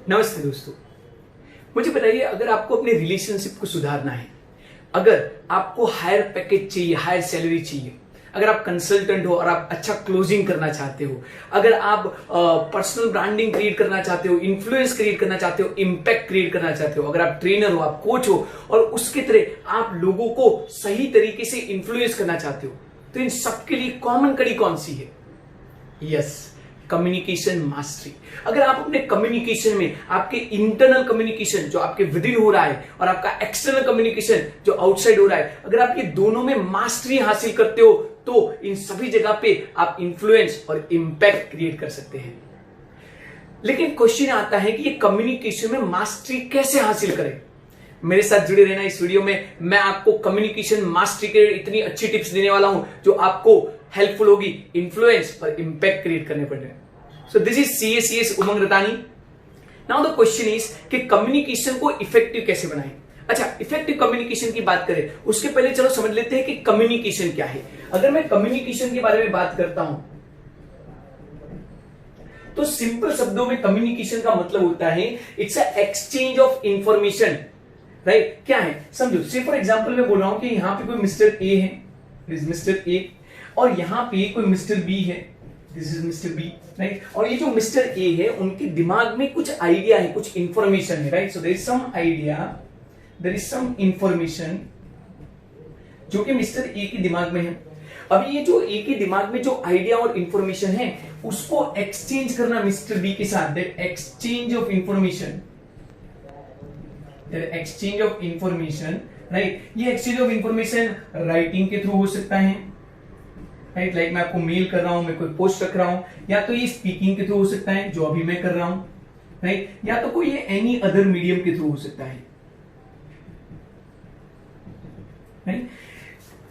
नमस्ते दोस्तों, मुझे बताइए, अगर आपको अपने रिलेशनशिप को सुधारना है, अगर आपको हायर पैकेज चाहिए, हायर सैलरी चाहिए, अगर आप कंसल्टेंट हो और आप अच्छा क्लोजिंग करना चाहते हो, अगर आप पर्सनल ब्रांडिंग क्रिएट करना चाहते हो, इन्फ्लुएंस क्रिएट करना चाहते हो, इंपैक्ट क्रिएट करना चाहते हो, अगर आप ट्रेनर हो, आप कोच हो और उसके तरह आप लोगों को सही तरीके से इन्फ्लुएंस करना चाहते हो, तो इन सबके लिए कॉमन कड़ी कौन सी है? Yes, communication mastery. अगर आप अपने कम्युनिकेशन में आपके इंटरनल कम्युनिकेशन जो आपके विद इन हो रहा है और आपका एक्सटर्नल कम्युनिकेशन जो आउटसाइड हो रहा है, अगर आप ये दोनों में मास्टरी हासिल करते हो तो इन सभी जगह पे आप इन्फ्लुएंस और इंपैक्ट क्रिएट कर सकते हैं। लेकिन क्वेश्चन आता है कि ये कम्युनिकेशन में मास्टरी कैसे हासिल करें? मेरे साथ जुड़े रहना इस वीडियो में। मैं आपको कम्युनिकेशन मास्टरी के इतनी अच्छी टिप्स देने वाला हूं जो आपको हेल्पफुल होगी इन्फ्लुएंस और इंपैक्ट क्रिएट करने पड़े। So this is CACS Umang Ratani. Now the question is कि कम्युनिकेशन को इफेक्टिव कैसे बनाएं। अच्छा, इफेक्टिव कम्युनिकेशन की बात करें उसके पहले चलो समझ लेते हैं कि कम्युनिकेशन क्या है। अगर मैं कम्युनिकेशन के बारे में बात करता हूं तो सिंपल शब्दों में कम्युनिकेशन का मतलब होता है it's a exchange of information, right? क्या है समझो। से फॉर एग्जांपल मैं बोल रहा हूं कि यहां पे कोई मिस्टर ए है, दिस मिस्टर ए, और यहां पे कोई मिस्टर बी है, this is mister B, right? और ये जो मिस्टर ए है उनके दिमाग में कुछ आइडिया है, कुछ इंफॉर्मेशन है, right? So there is some idea, there is some information जो कि मिस्टर ए के दिमाग में है। अभी ये जो ए के दिमाग में जो आइडिया और इंफॉर्मेशन है उसको एक्सचेंज करना मिस्टर बी के साथ, that exchange of information, exchange of information, right? ये एक्सचेंज ऑफ इंफॉर्मेशन राइटिंग के थ्रू हो सकता है, राइट? लाइक मैं आपको मेल कर रहा हूं, मैं कोई पोस्ट रख रहा हूं, या तो ये स्पीकिंग के थ्रू हो सकता है जो अभी मैं कर रहा हूं, राइट? या तो कोई ये एनी अदर मीडियम के थ्रू हो सकता है, right?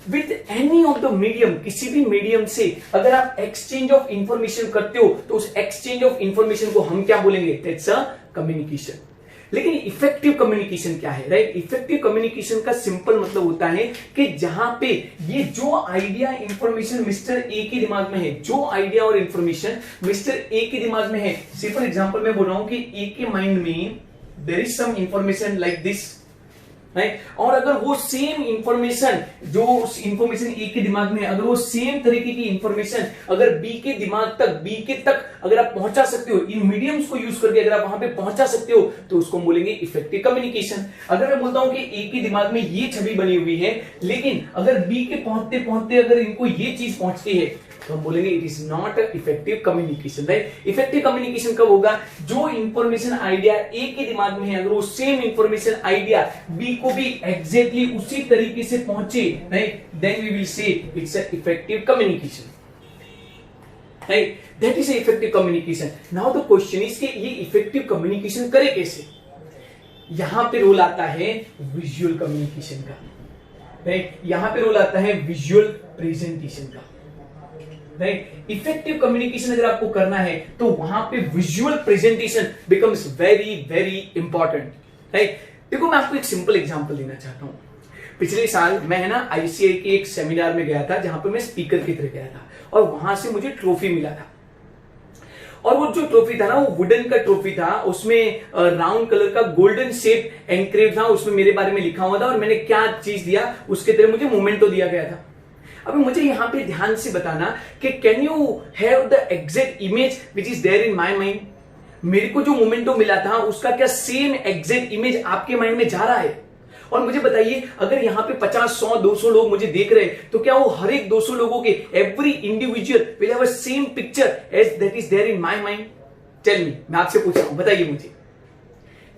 With any of the medium, किसी भी मीडियम से अगर आप एक्सचेंज ऑफ इंफॉर्मेशन करते हो तो उस एक्सचेंज ऑफ इंफॉर्मेशन को हम क्या बोलेंगे? That's a communication. लेकिन इफेक्टिव कम्युनिकेशन क्या है, राइट? इफेक्टिव कम्युनिकेशन का सिंपल मतलब होता है कि जहां पे ये जो आइडिया इंफॉर्मेशन मिस्टर ए के दिमाग में है, जो आइडिया और इंफॉर्मेशन मिस्टर ए के दिमाग में है, सी फॉर एग्जांपल मैं बोल रहा हूं कि ए के माइंड में there is some information like this, right? और अगर वो सेम इंफॉर्मेशन जो इंफॉर्मेशन ए के दिमाग में है, अगर वो सेम तरीके की इंफॉर्मेशन अगर बी के दिमाग तक, बी के तक अगर आप पहुंचा सकते हो, इन मीडियम्स को यूज करके अगर आप वहां पे पहुंचा सकते हो तो उसको बोलेंगे इफेक्टिव कम्युनिकेशन। अगर मैं बोलता हूं कि ए के दिमाग में ये छवि बनी हुई है, लेकिन अगर बी के पहुंचते पहुंचते अगर इनको ये चीज पहुंचती है तो हम बोलेंगे it is not effective communication, right? Effective communication कब होगा? जो इंफॉर्मेशन आइडिया ए के दिमाग में है अगर वो सेम इंफॉर्मेशन आइडिया बी को भी एग्जैक्टली उसी तरीके से पहुंचे, right? Then we will say it's a effective communication, right? That is a effective communication. Now the question is कि ये इफेक्टिव कम्युनिकेशन करे कैसे? यहां पे रोल आता है विजुअल कम्युनिकेशन का, राइट? यहां पे रोल आता है विजुअल प्रेजेंटेशन का, राइट? इफेक्टिव कम्युनिकेशन अगर आपको करना है तो वहां पे visual presentation becomes very very important, right? देखो मैं आपको एक सिंपल एग्जांपल देना चाहता हूं। पिछले साल मैं है ना ICI के एक सेमिनार में गया था जहां पे मैं स्पीकर की तरह गया था और वहां से मुझे ट्रॉफी मिला था। और वो जो ट्रॉफी था ना वो वुडन का ट्रॉफी था, उसमें राउंड कलर का गोल्डन शेप एनक्रेव था, उसमें मेरे बारे में लिखा हुआ था और मैंने क्या चीज दिया उसके तरह मुझे मोमेंटो दिया गया था। अभी मुझे यहां पे ध्यान से बताना कि can you have the exact image which is there in my mind? मेरे को जो मोमेंटो मिला था उसका क्या सेम एग्जैक्ट इमेज आपके माइंड में जा रहा है? और मुझे बताइए, अगर यहां पे 50, 100, 200 लोग मुझे देख रहे हैं तो क्या वो हर एक 200 लोगों के every individual will have a same picture as that is there in my mind? Tell me, मैं आपसे पूछ रहा हूं, बताइए मुझे।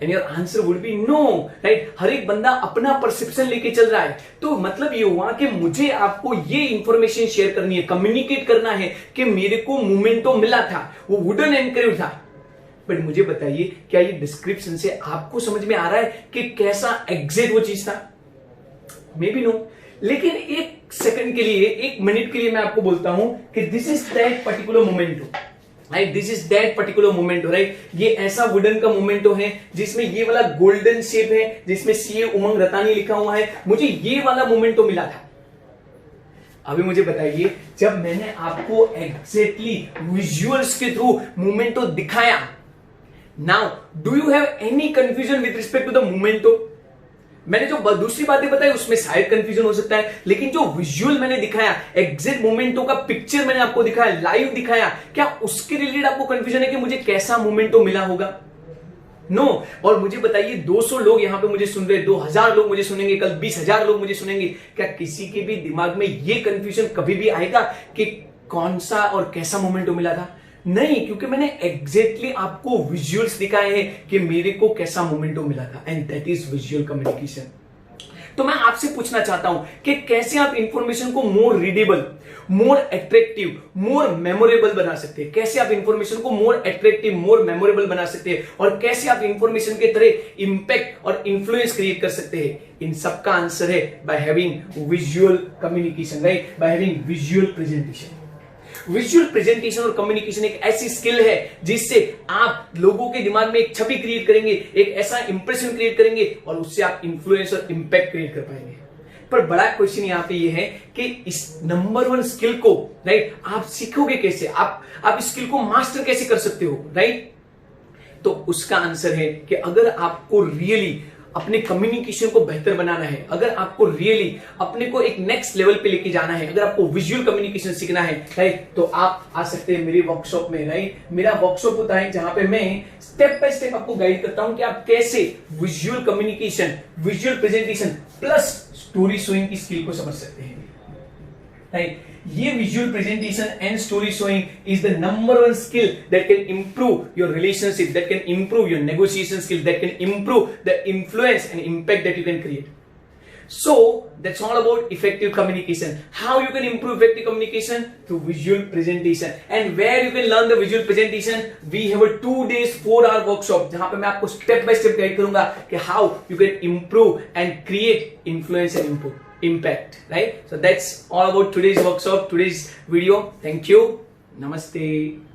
And your answer would be no, right? हर एक बंदा अपना परसेप्शन लेके चल रहा है। तो मतलब ये हुआ कि मुझे आपको ये इंफॉर्मेशन शेयर करनी है, कम्युनिकेट करना है कि मेरे को मोमेंटो मिला था, वो वुडन एनक्रेव था। बट मुझे बताइए, क्या ये डिस्क्रिप्शन से आपको समझ में आ रहा है कि कैसा एग्जैक्ट वो चीज था? Maybe no. लेकिन एक सेकंड के लिए, एक मिनट के लिए मैं आपको बोलता हूं कि this is that particular memento, right? This is that particular memento, right? ये ऐसा वुडन का मोमेंटो है जिसमें ये वाला गोल्डन शेप है, जिसमें CA उमंग रतानी लिखा हुआ है। मुझे ये वाला मोमेंटो मिला था। अभी मुझे बताइए, जब मैंने आपको एग्जैक्टली विजुअल्स के थ्रू मोमेंटो दिखाया, now do you have any confusion with respect to the memento? मैंने जो दूसरी बातें बताई उसमें शायद कंफ्यूजन हो सकता है, लेकिन जो विजुअल मैंने दिखाया, एग्जैक्ट मोमेंटो का पिक्चर मैंने आपको दिखाया, लाइव दिखाया, क्या उसके रिलेटेड आपको कंफ्यूजन है कि मुझे कैसा मोमेंटो मिला होगा? नो और मुझे बताइए 200 लोग यहां पे मुझे सुन रहे हैं, 2000 लोग मुझे सुनेंगे, कल 20,000 लोग मुझे सुनेंगे, क्या किसी के भी दिमाग में ये कंफ्यूजन कभी भी आएगा कि कौन सा और कैसा मोमेंटो मिला था? नहीं, क्योंकि मैंने एग्जैक्टली आपको विजुअल्स दिखाए हैं कि मेरे को कैसा मोमेंटो मिला था, and that is visual communication. तो मैं आपसे पूछना चाहता हूं कि कैसे आप इंफॉर्मेशन को मोर readable, more attractive, more memorable बना सकते हैं, कैसे आप इंफॉर्मेशन को मोर अट्रैक्टिव, मोर मेमोरेबल बना सकते हैं, और कैसे आप इंफॉर्मेशन के तरह इंपैक्ट और इन्फ्लुएंस क्रिएट कर सकते हैं। इन सब का आंसर है by having visual communication, right, by having visual presentation. Visual presentation और कम्युनिकेशन एक ऐसी स्किल है जिससे आप लोगों के दिमाग में एक छवि क्रिएट करेंगे, एक ऐसा इंप्रेशन क्रिएट करेंगे, और उससे आप इन्फ्लुएंस और इंपैक्ट क्रिएट कर पाएंगे। पर बड़ा क्वेश्चन यहां पे ये है कि इस नंबर 1 स्किल को, राइट, आप सीखोगे कैसे? आप इस स्किल को मास्टर कैसे कर सकते हो, राइट? तो उसका आंसर है कि अगर आपको रियली अपने कम्युनिकेशन को बेहतर बनाना है, अगर आपको रियली अपने को एक नेक्स्ट लेवल पे लेके जाना है, अगर आपको विजुअल कम्युनिकेशन सीखना है, राइट, तो आप आ सकते हैं मेरी वर्कशॉप में, राइट। मेरा वर्कशॉप होता है जहां पे मैं स्टेप बाय स्टेप आपको गाइड करता हूं कि आप कैसे visual communication, visual presentation plus story showing की स्किल को समझ सकते हैं, राइट। ये visual presentation and story showing is the number 1 skill that can improve your relationship, that can improve your negotiation skill, that can improve the influence and impact that you can create. So that's all about effective communication. How you can improve effective communication? Through visual presentation. And where you can learn the visual presentation? We have a 2 days 4-hour workshop जहां पे मैं आपको step by step guide करूंगा कि how you can improve and create influence and impact, right? So that's all about today's workshop, today's video. Thank you. Namaste.